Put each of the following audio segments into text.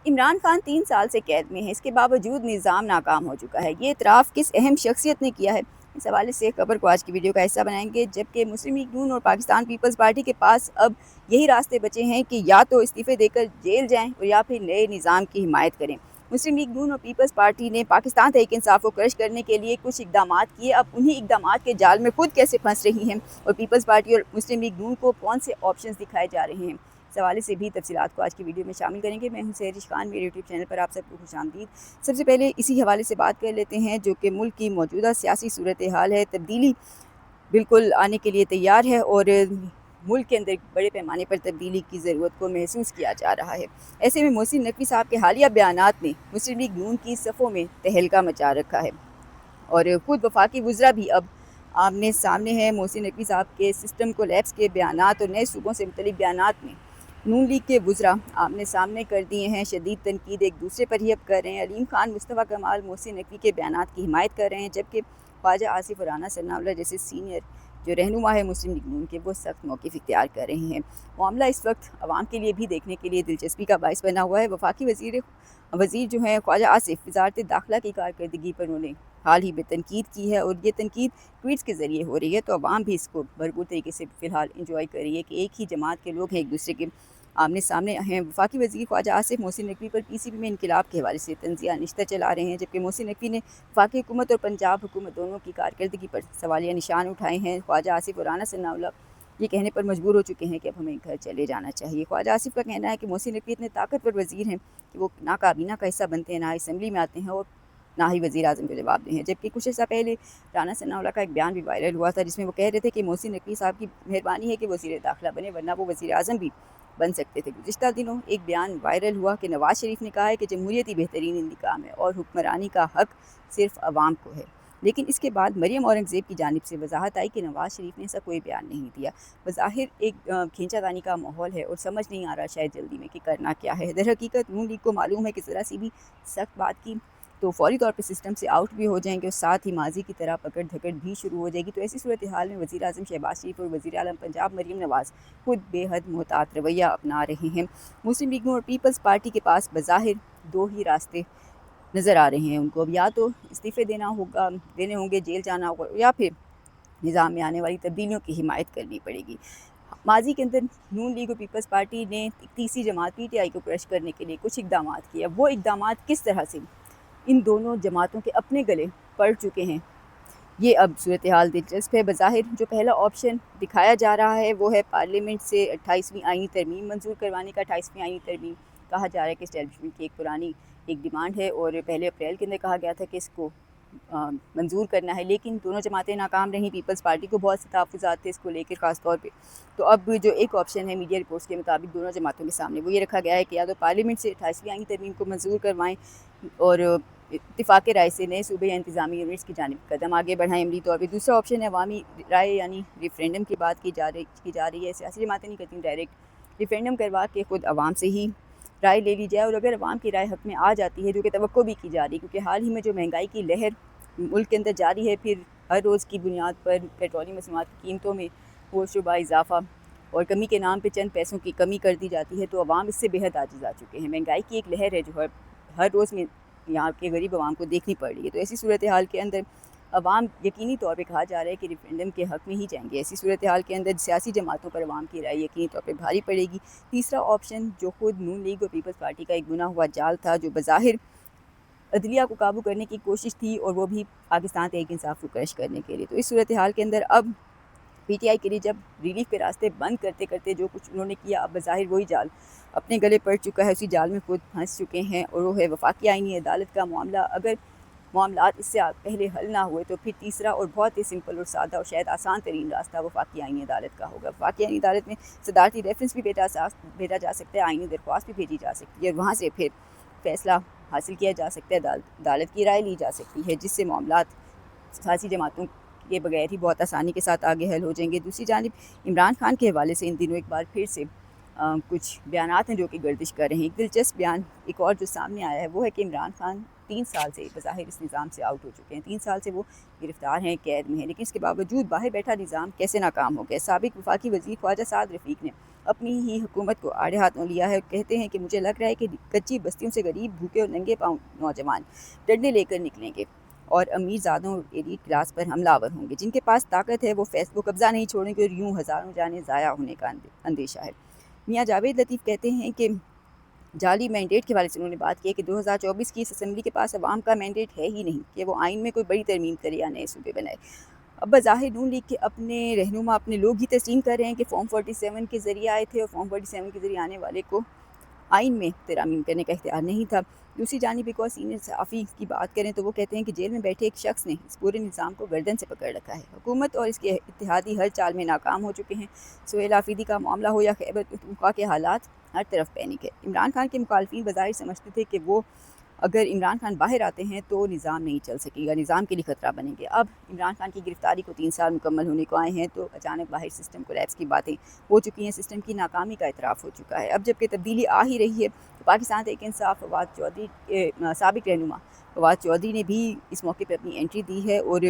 عمران خان 3 سال سے قید میں ہیں، اس کے باوجود نظام ناکام ہو چکا ہے۔ یہ اعتراف کس اہم شخصیت نے کیا ہے؟ اس حوالے سے خبر کو آج کی ویڈیو کا حصہ بنائیں گے، جبکہ مسلم لیگ نون اور پاکستان پیپلز پارٹی کے پاس اب یہی راستے بچے ہیں کہ یا تو استعفے دے کر جیل جائیں اور یا پھر نئے نظام کی حمایت کریں۔ مسلم لیگ نون اور پیپلز پارٹی نے پاکستان تحریک انصاف کو کرش کرنے کے لیے کچھ اقدامات کیے، اب انہی اقدامات کے جال میں خود کیسے پھنس رہی ہیں اور پیپلز پارٹی اور مسلم لیگ نون کو کون سے آپشنز دکھائے جا رہے ہیں، اس حوالے سے بھی تفصیلات کو آج کی ویڈیو میں شامل کریں گے۔ میں ہوں سحرش خان، میرے یوٹیوب چینل پر آپ سب کو خوش آمدید۔ سب سے پہلے اسی حوالے سے بات کر لیتے ہیں جو کہ ملک کی موجودہ سیاسی صورتحال ہے، تبدیلی بالکل آنے کے لیے تیار ہے اور ملک کے اندر بڑے پیمانے پر تبدیلی کی ضرورت کو محسوس کیا جا رہا ہے۔ ایسے میں محسن نقوی صاحب کے حالیہ بیانات نے مسلم لیگ نون کی صفوں میں تہلکہ مچا رکھا ہے اور خود وفاقی وزراء بھی اب آمنے سامنے ہیں۔ محسن نقوی صاحب کے سسٹم کولیپس کے بیانات اور نئے صوبوں سے متعلق بیانات میں نون لیگ کے وزراء آمنے سامنے کر دیے ہیں، شدید تنقید ایک دوسرے پر ہی اب کر رہے ہیں۔ علیم خان، مصطفیٰ کمال محسن نقوی کے بیانات کی حمایت کر رہے ہیں، جبکہ خواجہ آصف اور رانا ثناء اللہ جیسے سینئر جو رہنما ہے مسلم لیگ نون کے، وہ سخت موقف اختیار کر رہے ہیں۔ معاملہ اس وقت عوام کے لیے بھی دیکھنے کے لیے دلچسپی کا باعث بنا ہوا ہے۔ وفاقی وزیر جو ہیں خواجہ آصف، وزارت داخلہ کی کارکردگی پر انہوں نے حال ہی میں تنقید کی ہے اور یہ تنقید ٹویٹس کے ذریعے ہو رہی ہے، تو عوام بھی اس کو بھرپور طریقے سے فی الحال انجوائے کر رہی ہے کہ ایک ہی جماعت کے لوگ ہیں، ایک دوسرے کے آمنے سامنے ہیں۔ وفاقی وزیر خواجہ آصف محسن نقوی پر پی سی بی میں انقلاب کے حوالے سے طنزیہ نشتہ چلا رہے ہیں، جبکہ محسن نقوی نے وفاقی حکومت اور پنجاب حکومت دونوں کی کارکردگی پر سوالیہ نشان اٹھائے ہیں۔ خواجہ آصف اور رانا ثناء اللہ یہ کہنے پر مجبور ہو چکے ہیں کہ اب ہمیں گھر چلے جانا چاہیے۔ خواجہ آصف کا کہنا ہے کہ محسن نقوی اتنے طاقتور وزیر ہیں کہ وہ نہ کابینہ کا حصہ بنتے ہیں، نہ اسمبلی میں آتے ہیں اور نہ ہی وزیر اعظم کو جواب دیں ہیں، جبکہ کچھ عرصہ پہلے رانا ثناء اللہ کا ایک بیان بھی وائرل ہوا تھا جس میں وہ کہہ رہے تھے کہ محسن نقوی صاحب کی مہربانی ہے کہ وزیر داخلہ بنے، ورنہ وہ وزیر اعظم بھی بن سکتے تھے۔ گزشتہ دنوں ایک بیان وائرل ہوا کہ نواز شریف نے کہا ہے کہ جمہوریت ہی بہترین انتقام ہے اور حکمرانی کا حق صرف عوام کو ہے، لیکن اس کے بعد مریم اورنگزیب کی جانب سے وضاحت آئی کہ نواز شریف نے ایسا کوئی بیان نہیں دیا۔ بظاہر ایک کھینچا تانی کا ماحول ہے اور سمجھ نہیں آ رہا شاید جلدی میں کہ کرنا کیا ہے۔ در حقیقت نون لیگ کو معلوم ہے کہ ذرا سی بھی سخت بات کی تو فوری طور پہ سسٹم سے آؤٹ بھی ہو جائیں گے اور ساتھ ہی ماضی کی طرح پکڑ دھکڑ بھی شروع ہو جائے گی، تو ایسی صورتحال میں وزیر اعظم شہباز شریف اور وزیر اعظم پنجاب مریم نواز خود بے حد محتاط رویہ اپنا رہے ہیں۔ مسلم لیگ اور پیپلز پارٹی کے پاس بظاہر دو ہی راستے نظر آ رہے ہیں، ان کو اب یا تو استعفے دینے ہوں گے، جیل جانا ہوگا، یا پھر نظام میں آنے والی تبدیلیوں کی حمایت کرنی پڑے گی۔ ماضی کے اندر نون لیگ اور پیپلز پارٹی نے تیسری جماعت پی ٹی آئی کو کرش کرنے کے لیے کچھ اقدامات کیے، اب وہ اقدامات کس طرح سے ان دونوں جماعتوں کے اپنے گلے پڑ چکے ہیں، یہ اب صورتحال دلچسپ ہے۔ بظاہر جو پہلا آپشن دکھایا جا رہا ہے وہ ہے پارلیمنٹ سے 28ویں آئینی ترمیم منظور کروانے کا۔ 28ویں آئینی ترمیم کہا جا رہا ہے کہ اسٹیبلشمنٹ کی ایک پرانی ڈیمانڈ ہے اور 1 اپریل کے اندر کہا گیا تھا کہ اس کو منظور کرنا ہے، لیکن دونوں جماعتیں ناکام رہیں۔ پیپلز پارٹی کو بہت سے تحفظات تھے اس کو لے کر خاص طور پہ، تو اب جو ایک آپشن ہے میڈیا رپورٹس کے مطابق دونوں جماعتوں کے سامنے وہ یہ رکھا گیا ہے کہ یا تو پارلیمنٹ سے 28ویں آئینی ترمیم کو منظور کروائیں اور اتفاق رائے سے نئے صوبے یا انتظامی یونٹس کی جانب قدم آگے بڑھائیں عملی طور پہ۔ دوسرا آپشن ہے عوامی رائے یعنی ریفرینڈم کی بات کی جا رہی ہے۔ سیاسی جماعتیں نہیں کرتی، ڈائریکٹ ریفرینڈم کروا کے خود عوام سے ہی رائے لے لی جائے، اور اگر عوام کی رائے حق میں آ جاتی ہے، جو کہ توقع بھی کی جا رہی ہے کیونکہ حال ہی میں جو مہنگائی کی لہر ملک کے اندر جاری ہے، پھر ہر روز کی بنیاد پر پیٹرولیم مصنوعات کی قیمتوں میں وہ شبہ اضافہ اور کمی کے نام پہ چند پیسوں کی کمی کر دی جاتی ہے، تو عوام اس سے بے حد عاجز آ چکے ہیں۔ مہنگائی کی ایک لہر ہے جو ہر روز میں یہاں کے غریب عوام کو دیکھنی پڑ رہی ہے، تو ایسی صورتحال کے اندر عوام یقینی طور پہ کہا جا رہا ہے کہ ریفرینڈم کے حق میں ہی جائیں گے۔ ایسی صورتحال کے اندر سیاسی جماعتوں پر عوام کی رائے یقینی طور پہ بھاری پڑے گی۔ تیسرا آپشن جو خود نون لیگ اور پیپلز پارٹی کا ایک بنا ہوا جال تھا، جو بظاہر عدلیہ کو قابو کرنے کی کوشش تھی اور وہ بھی پاکستان تحریک انصاف کو کرش کرنے کے لیے، تو اس صورتحال کے اندر اب پی ٹی آئی کے لیے جب ریلیف کے راستے بند کرتے کرتے جو کچھ انہوں نے کیا، اب بظاہر وہی جال اپنے گلے پڑ چکا ہے، اسی جال میں خود پھنس چکے ہیں، اور وہ ہے وفاقی آئینی عدالت کا معاملہ۔ اگر معاملات اس سے پہلے حل نہ ہوئے تو پھر تیسرا اور بہت ہی سمپل اور سادہ اور شاید آسان ترین راستہ وفاقی آئینی عدالت کا ہوگا۔ وفاقی آئینی عدالت میں صدارتی ریفرنس بھی بھیجا جا سکتا ہے، آئینی درخواست بھی بھیجی جا سکتی ہے، اور وہاں سے پھر فیصلہ حاصل کیا جا سکتا ہے، عدالت کی رائے لی جا سکتی ہے، جس سے معاملات سیاسی جماعتوں کے بغیر ہی بہت آسانی کے ساتھ آگے حل ہو جائیں گے۔ دوسری جانب عمران خان کے حوالے سے ان دنوں ایک بار پھر سے کچھ بیانات ہیں جو کہ گردش کر رہے ہیں۔ ایک دلچسپ بیان ایک اور جو سامنے آیا ہے وہ ہے کہ عمران خان 3 سال سے بظاہر اس نظام سے آؤٹ ہو چکے ہیں، 3 سال سے وہ گرفتار ہیں، قید میں ہیں، لیکن اس کے باوجود باہر بیٹھا نظام کیسے ناکام ہو گیا۔ سابق وفاقی وزیر خواجہ سعد رفیق نے اپنی ہی حکومت کو آڑے ہاتھوں لیا ہے۔ کہتے ہیں کہ مجھے لگ رہا ہے کہ کچی بستیوں سے غریب، بھوکے اور ننگے پاؤں نوجوان ڈنڈے لے کر نکلیں گے اور امیر زادوں اور ایلیٹ کلاس پر حملہ آور ہوں گے۔ جن کے پاس طاقت ہے وہ فیصل کو قبضہ نہیں چھوڑیں گے اور یوں ہزاروں جانیں ضائع ہونے کا اندیشہ ہے۔ میاں جاوید لطیف کہتے ہیں کہ جعلی مینڈیٹ کے حوالے سے انہوں نے بات کی ہے کہ 2024 کی اس اسمبلی کے پاس عوام کا مینڈیٹ ہے ہی نہیں کہ وہ آئین میں کوئی بڑی ترمیم کرے یا نئے صوبے بنائے۔ اب بظاہر نون لیگ کے اپنے رہنما اپنے لوگ ہی تسلیم کر رہے ہیں کہ فارم 47 کے ذریعے آئے تھے اور فارم 47 کے ذریعے آنے والے کو آئین میں ترامیم کرنے کا اختیار نہیں تھا۔ دوسری جانب ایک اور سینئر صحافی کی بات کریں تو وہ کہتے ہیں کہ جیل میں بیٹھے ایک شخص نے اس پورے نظام کو گردن سے پکڑ رکھا ہے۔ حکومت اور اس کے اتحادی ہر چال میں ناکام ہو چکے ہیں۔ سہیل آفریدی کا معاملہ ہو یا خیبر پختونخوا کے حالات، ہر طرف پینک ہے۔ عمران خان کے مخالفین بظاہر سمجھتے تھے کہ وہ اگر عمران خان باہر آتے ہیں تو نظام نہیں چل سکے گا، نظام کے لیے خطرہ بنیں گے۔ اب عمران خان کی گرفتاری کو 3 سال مکمل ہونے کو آئے ہیں تو اچانک باہر سسٹم کولیپس کی باتیں ہو چکی ہیں، سسٹم کی ناکامی کا اعتراف ہو چکا ہے۔ اب جب کہ تبدیلی آ ہی رہی ہے تو پاکستان تحریک انصاف فواد چودھری سابق رہنما فواد چودھری نے بھی اس موقع پہ اپنی انٹری دی ہے اور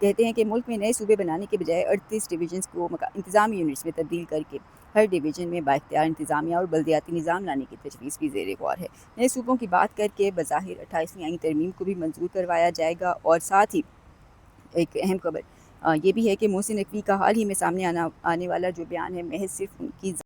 کہتے ہیں کہ ملک میں نئے صوبے بنانے کے بجائے 38 ڈویژنز کو انتظامی یونٹس میں تبدیل کر کے ہر ڈویژن میں بااختیار انتظامیہ اور بلدیاتی نظام لانے کی تجویز بھی زیر غور ہے۔ نئے صوبوں کی بات کر کے بظاہر 28ویں آئین ترمیم کو بھی منظور کروایا جائے گا اور ساتھ ہی ایک اہم خبر یہ بھی ہے کہ محسن نقوی کا حال ہی میں سامنے آنے والا جو بیان ہے محض صرف ان کی